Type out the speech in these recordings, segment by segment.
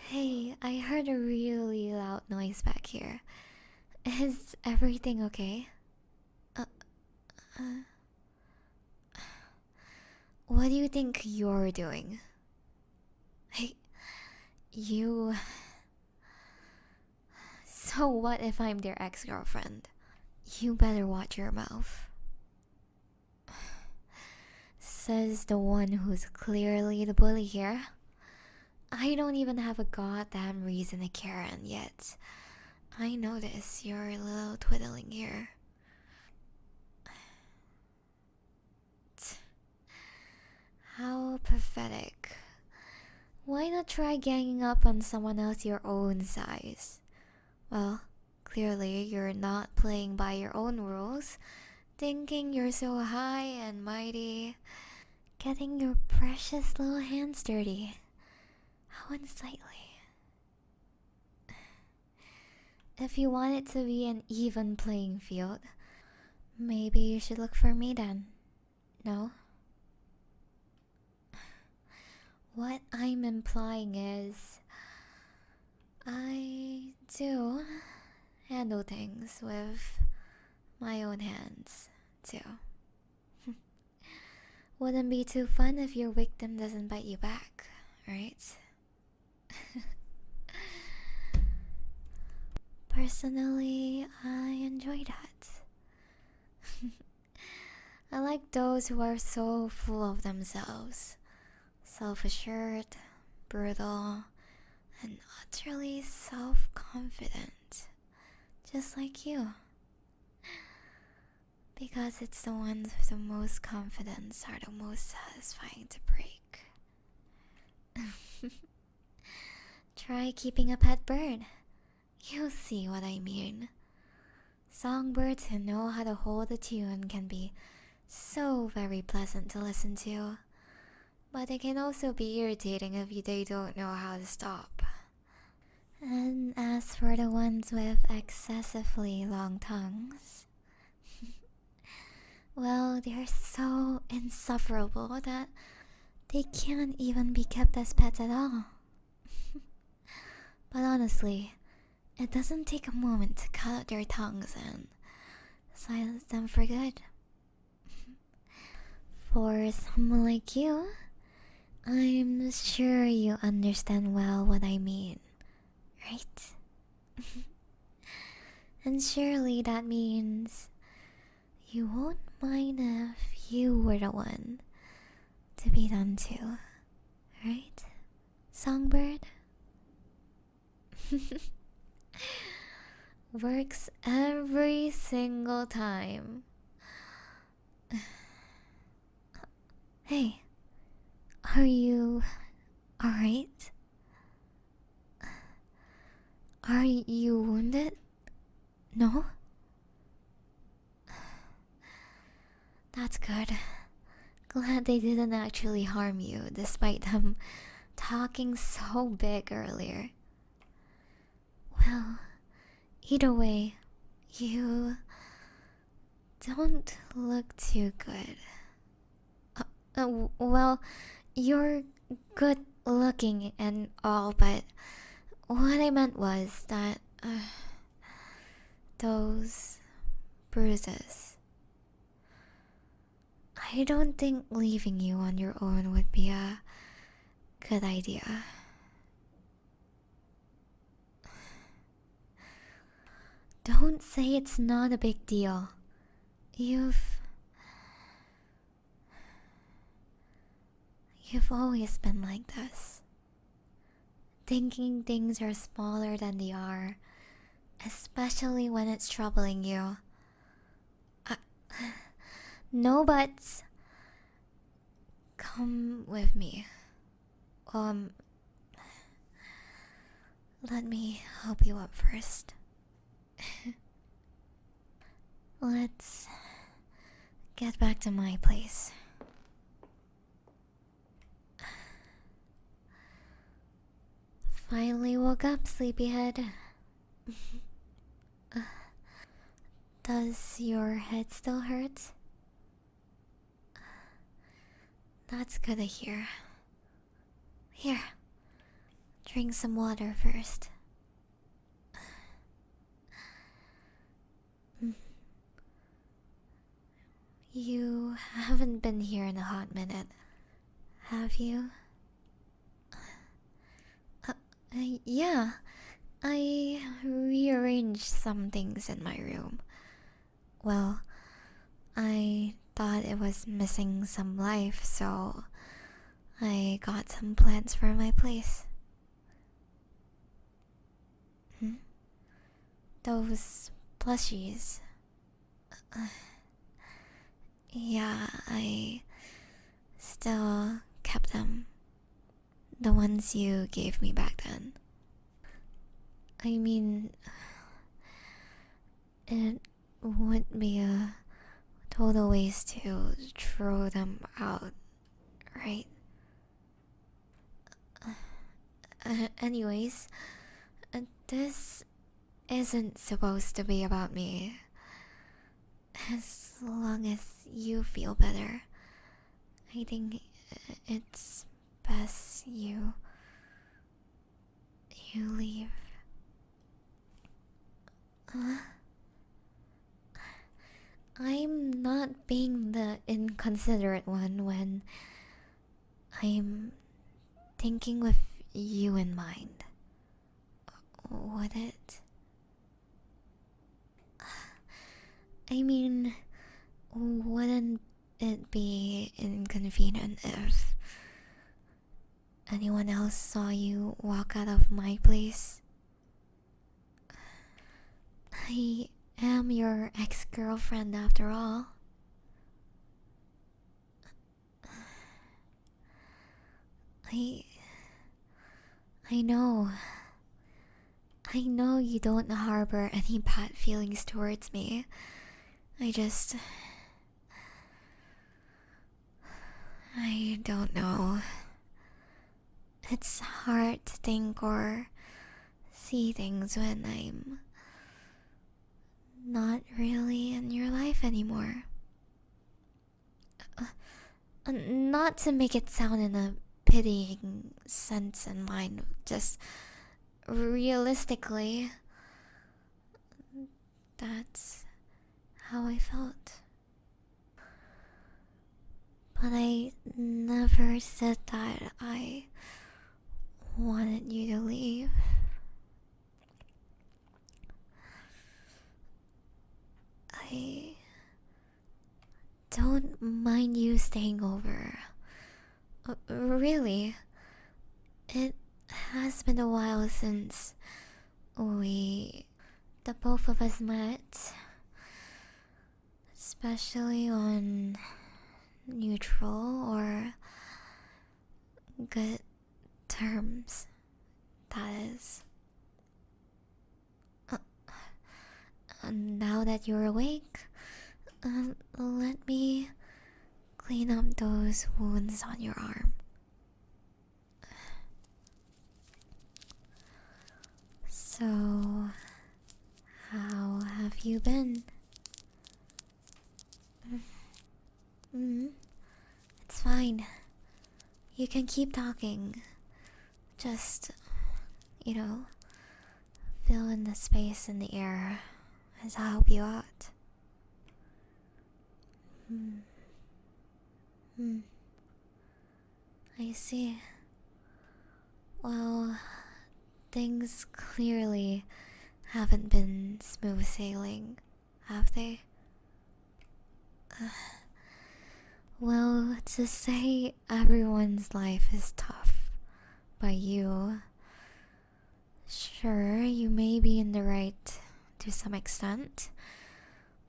Hey, I heard a really loud noise back here. Is everything okay? Uh, uh, what do you think you're doing? Hey, you. So, what if I'm their ex girlfriend? You better watch your mouth. Says the one who's clearly the bully here. I don't even have a goddamn reason to care, and yet I notice you're a little twiddling here. How pathetic. Why not try ganging up on someone else your own size? Well, clearly you're not playing by your own rules, thinking you're so high and mighty, getting your precious little hands dirty. How unsightly. If you want it to be an even playing field, maybe you should look for me then. No? What I'm implying is, I do handle things with my own hands, too. Wouldn't be too fun if your victim doesn't bite you back, right? Personally, I enjoy that. I like those who are so full of themselves, self-assured, brutal, and utterly self-confident, just like you. Because it's the ones with the most confidence are the most satisfying to break. Try keeping a pet bird. You'll see what I mean. Songbirds who know how to hold a tune can be so very pleasant to listen to, but they can also be irritating if they don't know how to stop. And as for the ones with excessively long tongues, well, they're so insufferable that they can't even be kept as pets at all. But honestly, it doesn't take a moment to cut out their tongues and silence them for good. For someone like you, I'm sure you understand well what I mean, right? And surely that means you won't mind if you were the one to be done to, right? Songbird? Works every single time. Hey, are you alright? Are you wounded? No? That's good. Glad they didn't actually harm you, despite them talking so big earlier. Well, either way, you don't look too good. Well, you're good looking and all, but what I meant was that those bruises. I don't think leaving you on your own would be a good idea. Don't say it's not a big deal. You've always been like this. Thinking things are smaller than they are, especially when it's troubling you. No buts. Come with me. Let me help you up first. Let's get back to my place. Finally woke up, sleepyhead. Does your head still hurt? That's good to hear. Here, drink some water first. You haven't been here in a hot minute, have you? Yeah, I rearranged some things in my room. Well, I thought it was missing some life, so I got some plants for my place. Those plushies. Yeah, I still kept them. The ones you gave me back then. I mean, it would be a total waste to throw them out, right? Anyways, this isn't supposed to be about me. As long as you feel better, I think it's best you leave. I'm not being the inconsiderate one when I'm thinking with you in mind. Would it? I mean, wouldn't it be inconvenient if anyone else saw you walk out of my place? I am your ex-girlfriend after all. I know. I know you don't harbor any bad feelings towards me. I don't know. It's hard to think or see things when I'm not really in your life anymore. Not to make it sound in a pitying sense in mind, just realistically, that's how I felt. But I never said that I wanted you to leave. I don't mind you staying over. Really, it has been a while since the both of us met, especially on neutral or good terms, that is. Now that you're awake, let me clean up those wounds on your arm. So, how have you been? It's fine. You can keep talking. Just, fill in the space in the air as I help you out. I see. Well, things clearly haven't been smooth sailing, have they? Well, to say everyone's life is tough by you, sure, you may be in the right to some extent,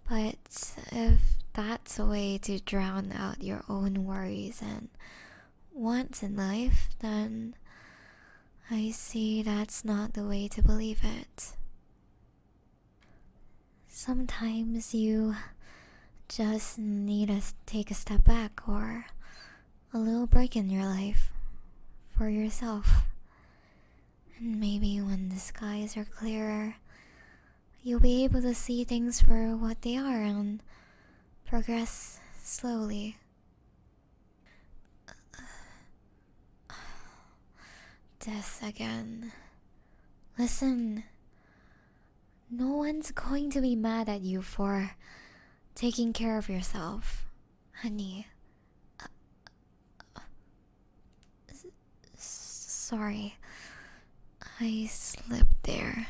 but if that's a way to drown out your own worries and wants in life, then I see that's not the way to believe it. Sometimes you just need to take a step back or a little break in your life for yourself. And maybe when the skies are clearer, you'll be able to see things for what they are and progress slowly. this again. Listen, no one's going to be mad at you for taking care of yourself, honey. Sorry, I slipped there.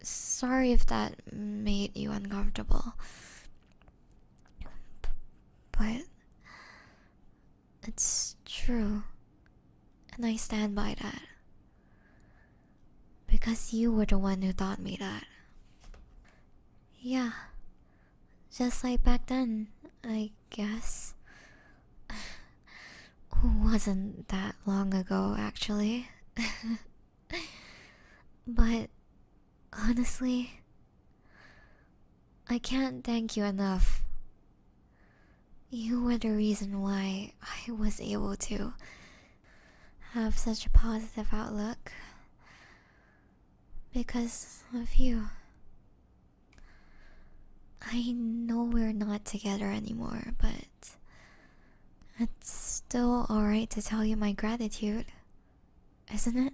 Sorry if that made you uncomfortable. But it's true, and I stand by that. Because you were the one who taught me that. Yeah, just like back then, I guess. Wasn't that long ago, actually. But honestly, I can't thank you enough. You were the reason why I was able to have such a positive outlook. Because of you. I know we're not together anymore, but it's still alright to tell you my gratitude, isn't it?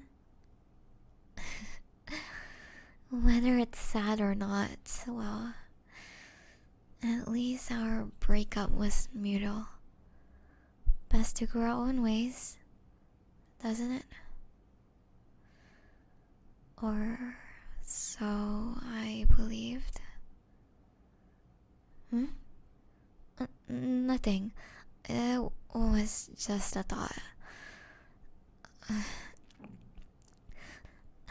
Whether it's sad or not, well, at least our breakup was mutual. Best to go our own ways, doesn't it? Or so I believed. Nothing. It was just a thought.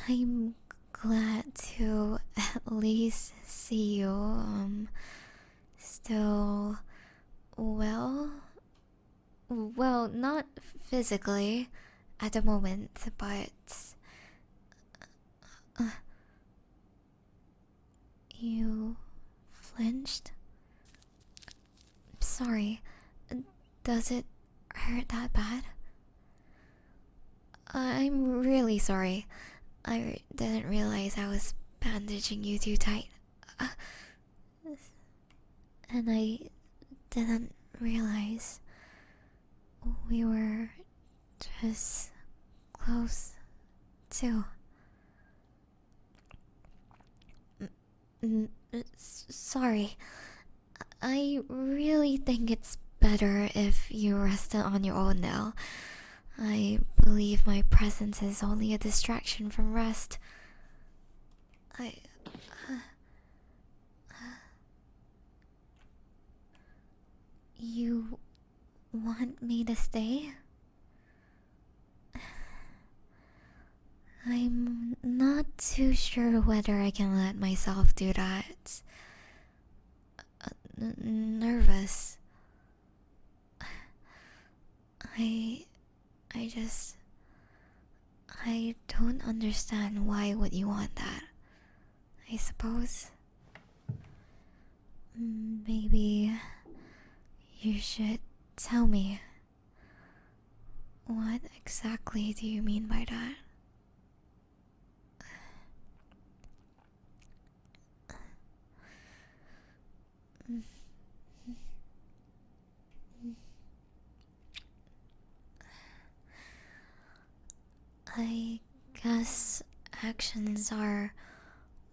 I'm glad to at least see you, still well. Well, not physically at the moment, but you flinched? Sorry, does it hurt that bad? I'm really sorry. I didn't realize I was bandaging you too tight. And I didn't realize we were just close too. Sorry. I really think it's better if you rest on your own now. I believe my presence is only a distraction from rest. You want me to stay? I'm not too sure whether I can let myself do that. Nervous. I just... I don't understand why would you want that. I suppose maybe you should tell me. What exactly do you mean by that? I guess actions are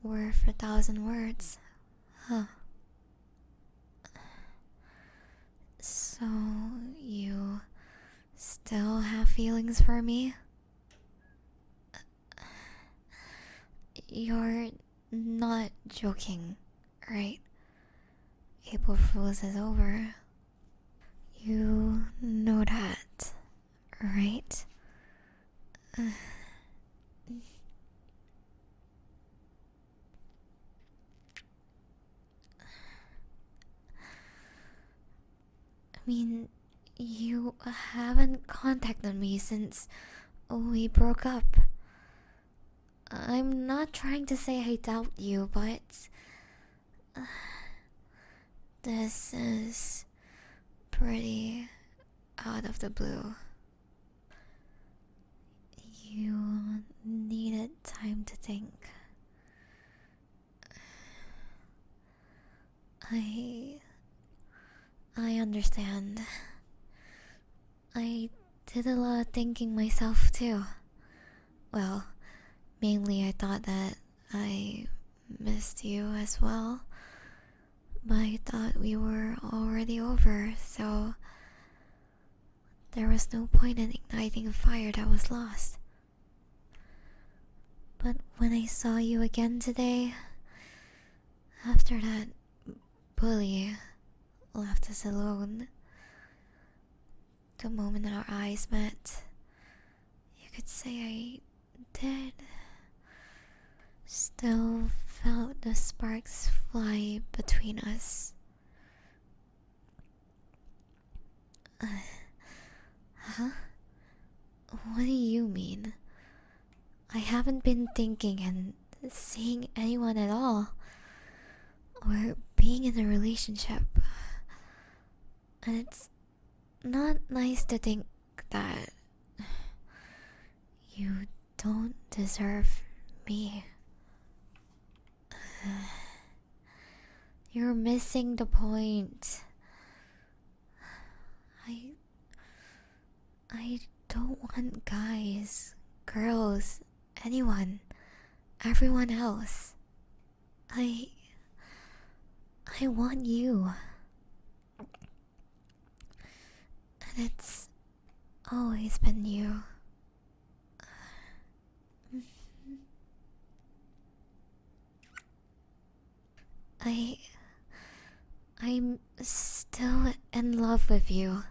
worth 1,000 words, huh? So, you still have feelings for me? You're not joking, right? April Fool's is over. You know that, right? I mean, you haven't contacted me since we broke up. I'm not trying to say I doubt you, but this is pretty out of the blue. You needed time to think. I understand. I did a lot of thinking myself too. Well, mainly I thought that I missed you as well. But I thought we were already over, so there was no point in igniting a fire that was lost. But when I saw you again today, after that bully left us alone, the moment our eyes met, you could say I did still felt the sparks fly between us. Huh? What do you mean? I haven't been thinking and seeing anyone at all, or being in a relationship. And it's not nice to think that you don't deserve me. You're missing the point. I don't want guys, girls, anyone, everyone else. I want you. And it's always been you. I'm still in love with you.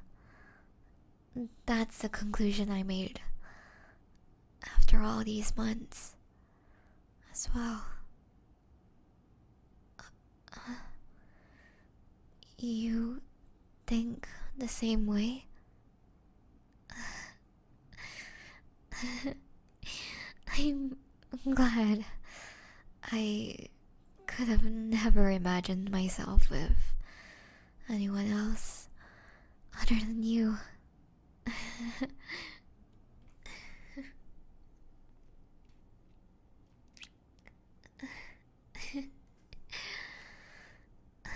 That's the conclusion I made after all these months as well. You think the same way? I'm glad. I could have never imagined myself with anyone else other than you.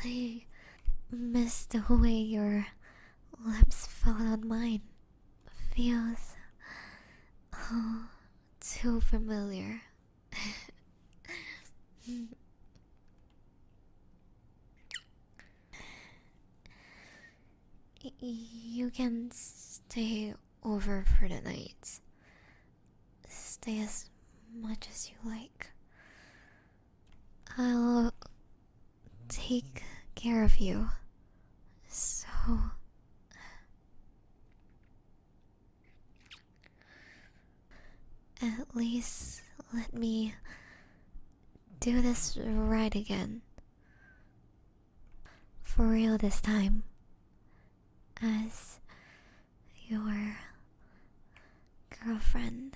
I miss the way your lips fell on mine. Feels oh, too familiar. You can stay over for the night. Stay as much as you like. I'll take care of you. So at least let me do this right again. For real this time. As your girlfriend.